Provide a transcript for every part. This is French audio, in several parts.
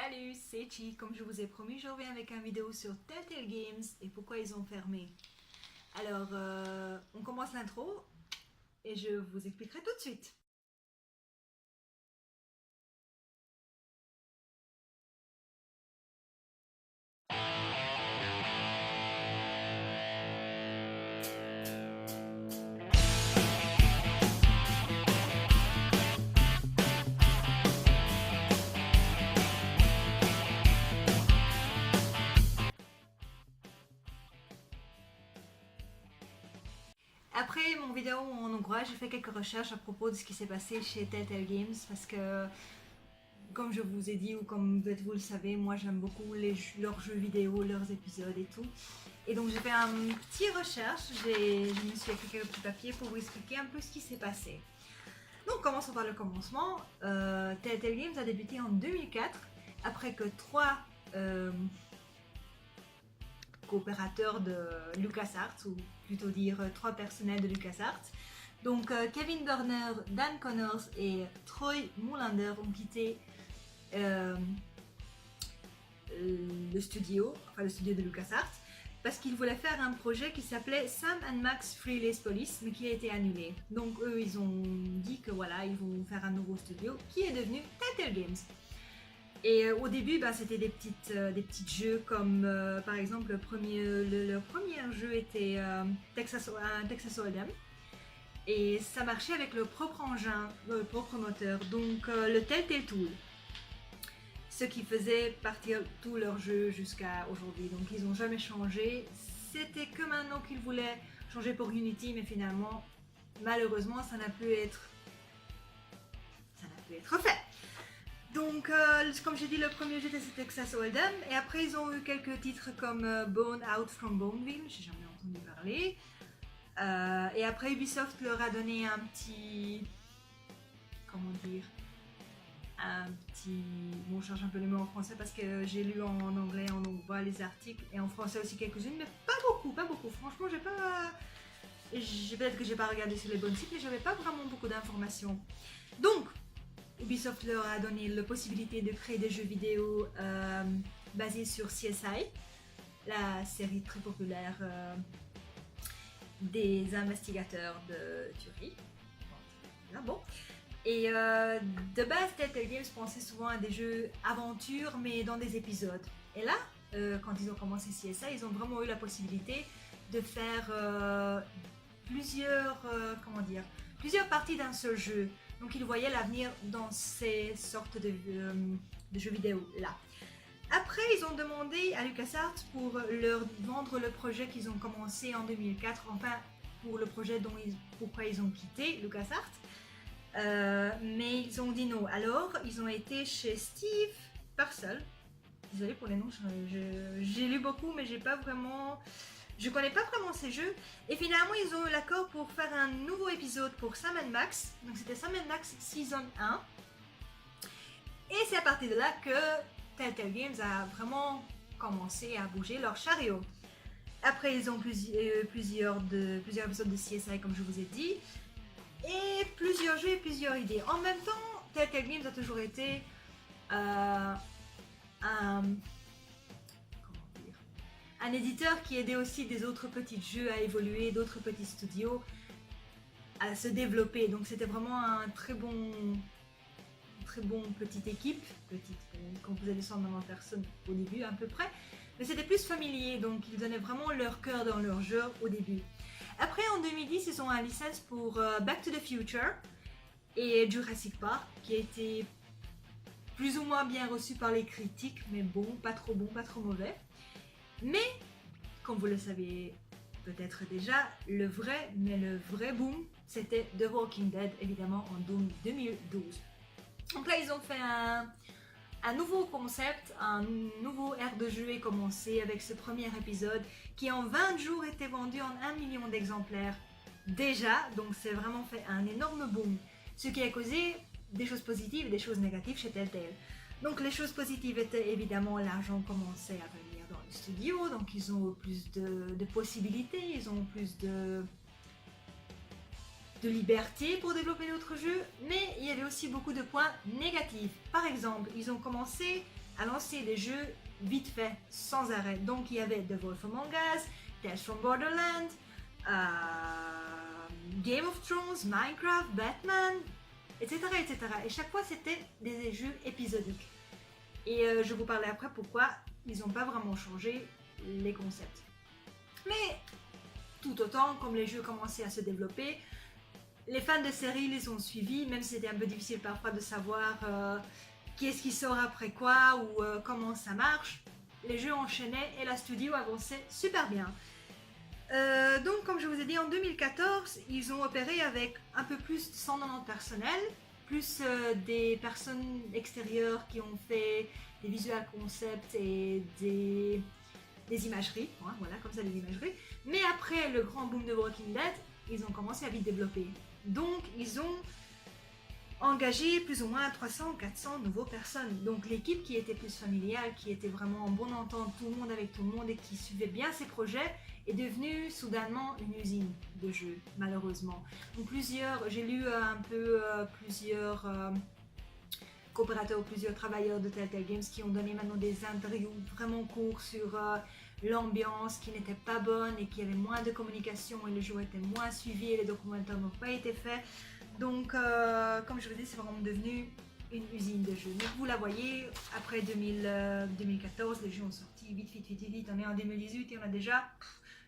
Salut, c'est Chi. Comme je vous ai promis, je reviens avec une vidéo sur Telltale Games et pourquoi ils ont fermé. Alors, on commence l'intro et je vous expliquerai tout de suite. Après mon vidéo en hongrois, j'ai fait quelques recherches à propos de ce qui s'est passé chez Telltale Games parce que, comme je vous ai dit ou comme peut-être vous le savez, moi j'aime beaucoup leurs jeux vidéo, leurs épisodes et tout. Et donc j'ai fait un petit recherche, je me suis écrit quelques petits papiers pour vous expliquer un peu ce qui s'est passé. Donc commençons par le commencement. Telltale Games a débuté en 2004 après que trois coopérateurs de LucasArts, ou plutôt dire trois personnels de LucasArts. Donc Kevin Burner, Dan Connors et Troy Moulander ont quitté le studio de LucasArts, parce qu'ils voulaient faire un projet qui s'appelait Sam & Max Freelance Police, mais qui a été annulé. Donc eux, ils ont dit que voilà, ils vont faire un nouveau studio qui est devenu Telltale Games. Et au début, c'était des petits jeux comme par exemple leur premier jeu était un Texas Hold'em. Et ça marchait avec leur propre engin, leur propre moteur, donc le Telltale Tool. Ce qui faisait partir tous leurs jeux jusqu'à aujourd'hui. Donc ils n'ont jamais changé. C'était que maintenant qu'ils voulaient changer pour Unity, mais finalement, malheureusement, ça n'a pu être fait. Donc, comme j'ai dit, le premier jeu c'était Texas Hold'em, et après ils ont eu quelques titres comme Bone Out from Boneville, j'ai jamais entendu parler. Et après Ubisoft leur a donné un petit, comment dire, bon, je cherche un peu les mots en français parce que j'ai lu en anglais, en hongrois les articles, et en français aussi quelques-unes, mais pas beaucoup. Franchement, peut-être que j'ai pas regardé sur les bons sites, mais j'avais pas vraiment beaucoup d'informations. Donc, Ubisoft leur a donné la possibilité de créer des jeux vidéo basés sur CSI, la série très populaire des investigateurs de tuerie. Bon. Et de base, Telltale Games pensait souvent à des jeux aventures, mais dans des épisodes. Et là, quand ils ont commencé CSI, ils ont vraiment eu la possibilité de faire plusieurs parties d'un seul jeu. Donc ils voyaient l'avenir dans ces sortes de jeux vidéo là. Après, ils ont demandé à LucasArts pour leur vendre le projet qu'ils ont commencé en 2004, enfin pour le projet pourquoi ils ont quitté LucasArts. Mais ils ont dit non. Alors, ils ont été chez Steve Purcell. Désolée pour les noms, j'ai lu beaucoup, mais je connais pas vraiment ces jeux. Et finalement, ils ont eu l'accord pour faire un nouveau épisode pour Sam & Max. Donc c'était Sam & Max Season 1. Et c'est à partir de là que Telltale Games a vraiment commencé à bouger leur chariot. Après, ils ont plusieurs épisodes de CSI, comme je vous ai dit. Et plusieurs jeux et plusieurs idées. En même temps, Telltale Games a toujours été un éditeur qui aidait aussi des autres petits jeux à évoluer, d'autres petits studios à se développer. Donc c'était vraiment un très bon petite équipe, composée de 190 personnes au début à peu près, mais c'était plus familier, donc ils donnaient vraiment leur cœur dans leur jeu au début. Après, en 2010, ils ont un licence pour Back to the Future et Jurassic Park, qui a été plus ou moins bien reçu par les critiques, mais bon, pas trop mauvais. Mais, comme vous le savez peut-être déjà, le vrai boom, c'était The Walking Dead, évidemment, en 2012. Donc là, ils ont fait un nouveau concept, un nouveau aire de jeu est commencé avec ce premier épisode qui en 20 jours était vendu en 1 million d'exemplaires déjà, donc c'est vraiment fait un énorme boom, ce qui a causé des choses positives et des choses négatives chez Telltale. Donc les choses positives étaient évidemment l'argent commençait à venir dans le studio, donc ils ont plus de possibilités, ils ont plus de liberté pour développer d'autres jeux, mais il y avait aussi beaucoup de points négatifs. Par exemple, ils ont commencé à lancer des jeux vite fait, sans arrêt. Donc il y avait The Wolf Among Us, Tales from Borderlands, Game of Thrones, Minecraft, Batman, etc., etc. Et chaque fois c'était des jeux épisodiques. Et je vous parlerai après pourquoi ils n'ont pas vraiment changé les concepts. Mais tout autant, comme les jeux commençaient à se développer, les fans de séries les ont suivis, même si c'était un peu difficile parfois de savoir qu'est-ce qui sort après quoi ou comment ça marche. Les jeux enchaînaient et la studio avançait super bien. Donc comme je vous ai dit, en 2014, ils ont opéré avec un peu plus de 190 personnels, plus des personnes extérieures qui ont fait des visual concepts et des imageries, hein, voilà, comme ça des imageries. Mais après le grand boom de Walking Dead, ils ont commencé à vite développer. Donc ils ont engagé plus ou moins 300 ou 400 nouveaux personnes. Donc l'équipe qui était plus familiale, qui était vraiment en bonne entente, tout le monde avec tout le monde et qui suivait bien ses projets, est devenue soudainement une usine de jeux, malheureusement. Donc j'ai lu un peu plusieurs coopérateurs, plusieurs travailleurs de Telltale Games qui ont donné maintenant des interviews vraiment courts sur l'ambiance qui n'était pas bonne et qu'il y avait moins de communication et le jeu était moins suivi et les documentaires n'ont pas été faits. Donc, comme je vous dis, c'est vraiment devenu une usine de jeux. Donc, vous la voyez, après 2014, les jeux ont sorti vite. On est en 2018 et on a déjà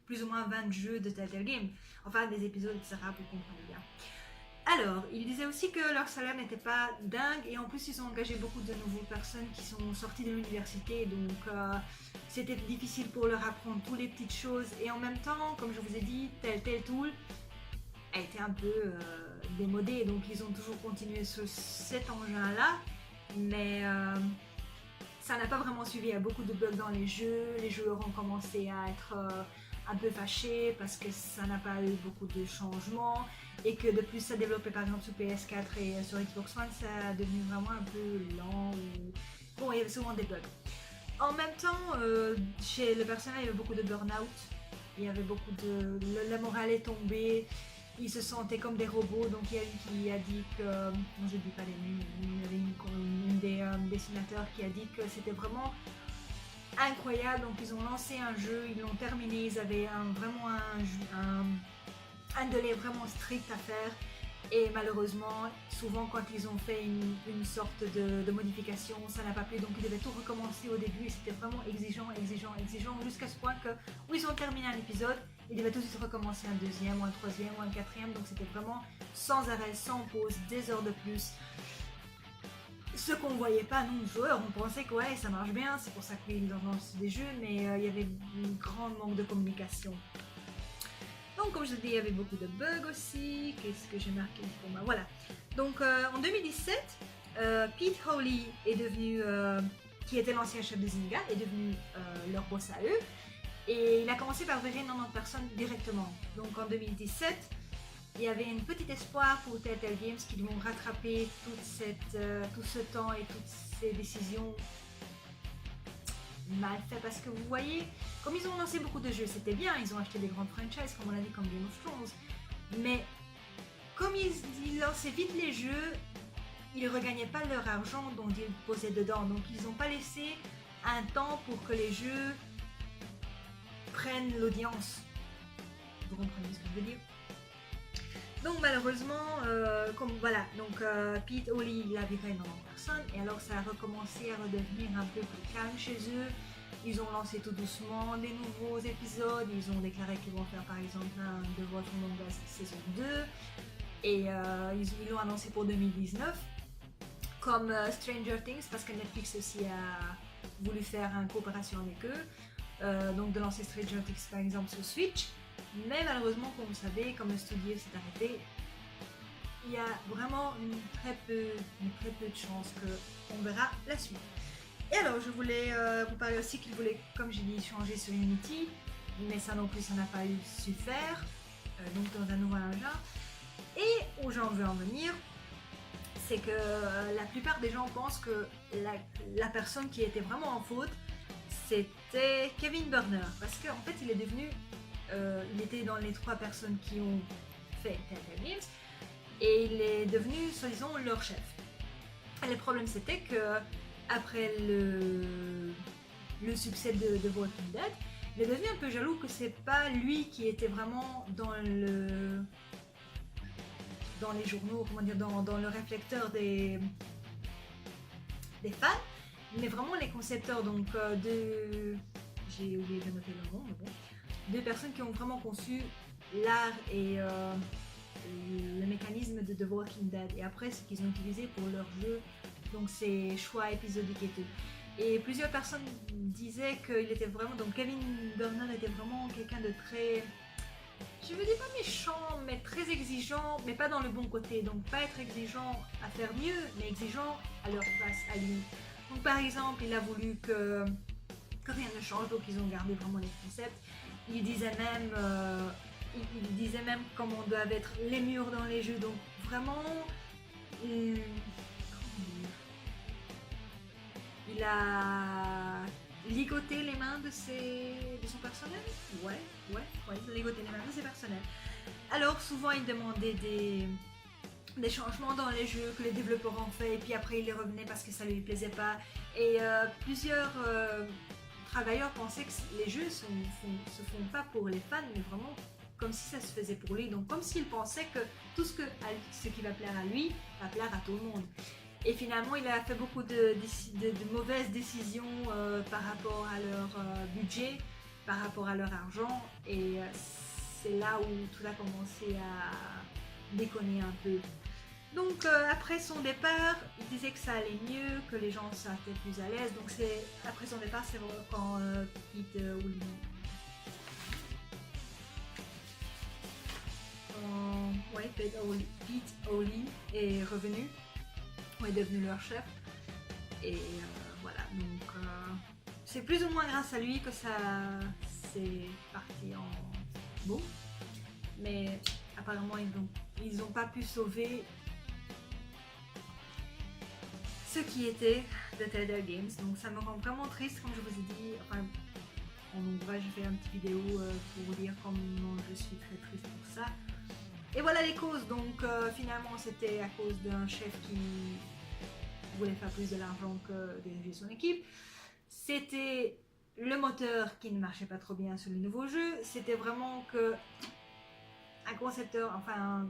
plus ou moins 20 jeux de Telltale Games. Enfin, des épisodes, etc. Vous comprenez bien. Alors, ils disaient aussi que leur salaire n'était pas dingue et en plus ils ont engagé beaucoup de nouvelles personnes qui sont sorties de l'université, donc c'était difficile pour leur apprendre toutes les petites choses et en même temps, comme je vous ai dit, Telltale Tool a été un peu démodé, donc ils ont toujours continué sur cet engin-là, mais ça n'a pas vraiment suivi. Il y a beaucoup de bugs dans les joueurs ont commencé à être un peu fâchés parce que ça n'a pas eu beaucoup de changements et que de plus ça développait par exemple sur PS4 et sur Xbox One, ça a devenu vraiment un peu lent ou... Bon, il y avait souvent des bugs. En même temps, chez le personnel, il y avait beaucoup de burn-out, il y avait beaucoup de... La morale est tombée, ils se sentaient comme des robots, donc il y a une qui a dit que... Non, je ne dis pas les noms, il y avait une des dessinateurs qui a dit que c'était vraiment incroyable, donc ils ont lancé un jeu, ils l'ont terminé, ils avaient vraiment un délai vraiment strict à faire et malheureusement souvent quand ils ont fait une sorte de modification ça n'a pas plu, donc ils devaient tout recommencer au début et c'était vraiment exigeant jusqu'à ce point que où ils ont terminé un épisode, ils devaient tout de suite recommencer un deuxième ou un troisième ou un quatrième, donc c'était vraiment sans arrêt, sans pause, des heures de plus. Ce qu'on ne voyait pas, nous, joueurs, on pensait que ouais, ça marche bien, c'est pour ça qu'ils lancent des jeux, mais il y avait un grand manque de communication. Donc, comme je dis, il y avait beaucoup de bugs aussi. Qu'est-ce que j'ai marqué pour moi? Voilà. Donc, en 2017, Pete Hawley est devenu, qui était l'ancien chef de Zynga, est devenu leur boss à eux. Et il a commencé par virer 90 personnes directement. Donc, en 2017, il y avait un petit espoir pour Telltale Games qui vont rattraper tout ce temps et toutes ces décisions mal faites. Parce que vous voyez, comme ils ont lancé beaucoup de jeux, c'était bien, ils ont acheté des grandes franchises, comme on a dit, comme Game of Thrones. Mais comme ils lançaient vite les jeux, ils ne regagnaient pas leur argent dont ils posaient dedans. Donc ils n'ont pas laissé un temps pour que les jeux prennent l'audience. Vous comprenez ce que je veux dire? Donc malheureusement, comme voilà, donc Pete Hawley il a viré 90 personnes et alors ça a recommencé à redevenir un peu plus calme chez eux. Ils ont lancé tout doucement des nouveaux épisodes, ils ont déclaré qu'ils vont faire par exemple un The Wolf Among Us saison 2 et ils l'ont annoncé pour 2019 comme Stranger Things parce que Netflix aussi a voulu faire une coopération avec eux, donc de lancer Stranger Things par exemple sur Switch. Mais malheureusement, comme vous savez, comme le studio s'est arrêté, il y a vraiment très peu de chances qu'on verra la suite. Et alors, je voulais vous parler aussi qu'ils voulaient, comme j'ai dit, changer sur Unity, mais ça non plus, ça n'a pas eu su faire, donc dans un nouvel engin. Et où j'en veux en venir, c'est que la plupart des gens pensent que la personne qui était vraiment en faute, c'était Kevin Burner, parce qu'en fait, il est devenu... il était dans les 3 personnes qui ont fait Telltale Games et il est devenu, soi-disant, leur chef. Et le problème c'était que après le succès de Walking Dead, il est devenu un peu jaloux que c'est pas lui qui était vraiment dans les journaux, comment dire, dans le réflecteur des fans, mais vraiment les concepteurs, donc j'ai oublié de noter le nom, mais bon, deux personnes qui ont vraiment conçu l'art et le mécanisme de The Walking Dead, et après ce qu'ils ont utilisé pour leur jeu, donc ces choix épisodiques et tout. Et plusieurs personnes disaient qu'il était vraiment, donc Kevin Dornan était vraiment quelqu'un de très, je ne veux dire pas méchant, mais très exigeant, mais pas dans le bon côté. Donc pas être exigeant à faire mieux, mais exigeant à leur face, à lui. Donc par exemple, il a voulu que rien ne change, donc ils ont gardé vraiment les concepts. Il disait même comment doivent être les murs dans les jeux. Donc vraiment, il a ligoté les mains de son personnel. Ouais, il a ligoté les mains de ses personnels. Alors souvent il demandait des changements dans les jeux que les développeurs ont fait, et puis après il les revenait parce que ça lui plaisait pas. Et plusieurs travailleurs pensaient que les jeux se font pas pour les fans, mais vraiment comme si ça se faisait pour lui. Donc comme s'il pensait que tout ce qui va plaire à lui va plaire à tout le monde. Et finalement, il a fait beaucoup de mauvaises décisions par rapport à leur budget, par rapport à leur argent. Et c'est là où tout a commencé à déconner un peu. Donc après son départ, il disait que ça allait mieux, que les gens se sentaient plus à l'aise. Donc après son départ, c'est vraiment quand Pete Hawley est revenu. Est devenu leur chef, et voilà, donc c'est plus ou moins grâce à lui que ça s'est parti en boum, mais apparemment ils ont pas pu sauver ce qui était de Telltale Games, donc ça me rend vraiment triste, comme je vous ai dit. Enfin, en ouvrage, j'ai fait une petite vidéo pour vous dire comment je suis très triste pour ça. Et voilà les causes. Donc finalement c'était à cause d'un chef qui voulait faire plus de l'argent que diriger son équipe. C'était le moteur qui ne marchait pas trop bien sur le nouveau jeu. C'était vraiment que un concepteur, enfin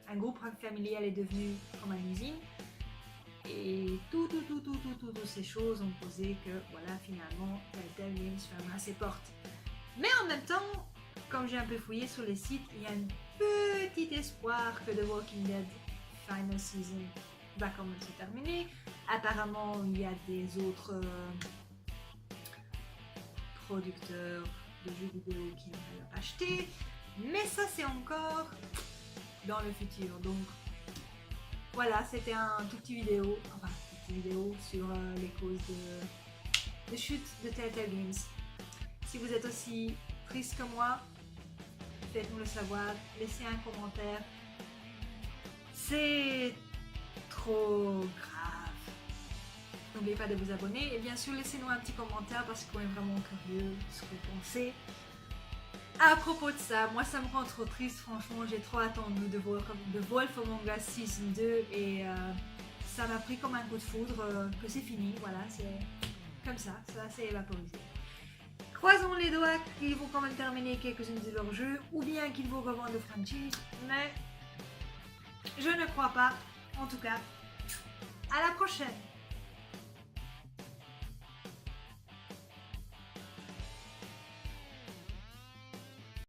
un groupe familial est devenu comme une usine. Et toutes ces choses ont causé que voilà, finalement Telltale Games ferma ses portes. Mais en même temps, comme j'ai un peu fouillé sur les sites, il y a un petit espoir que The Walking Dead Final Season va quand même se terminer. Apparemment, il y a des autres producteurs de jeux vidéo qui veulent acheter, mais ça c'est encore dans le futur. Donc voilà, c'était un tout petit vidéo, sur les causes de chute de Telltale Games. Si vous êtes aussi triste que moi, faites-nous le savoir, laissez un commentaire. C'est trop grave. N'oubliez pas de vous abonner et bien sûr laissez-nous un petit commentaire parce qu'on est vraiment curieux de ce que vous pensez. À propos de ça, moi ça me rend trop triste, franchement, j'ai trop attendu de Wolf Among Us Season 2 et ça m'a pris comme un coup de foudre que c'est fini, voilà, c'est comme ça s'est évaporisé. Croisons les doigts qu'ils vont quand même terminer quelques-unes de leurs jeux ou bien qu'ils vont revendre le franchise, mais je ne crois pas. En tout cas, à la prochaine!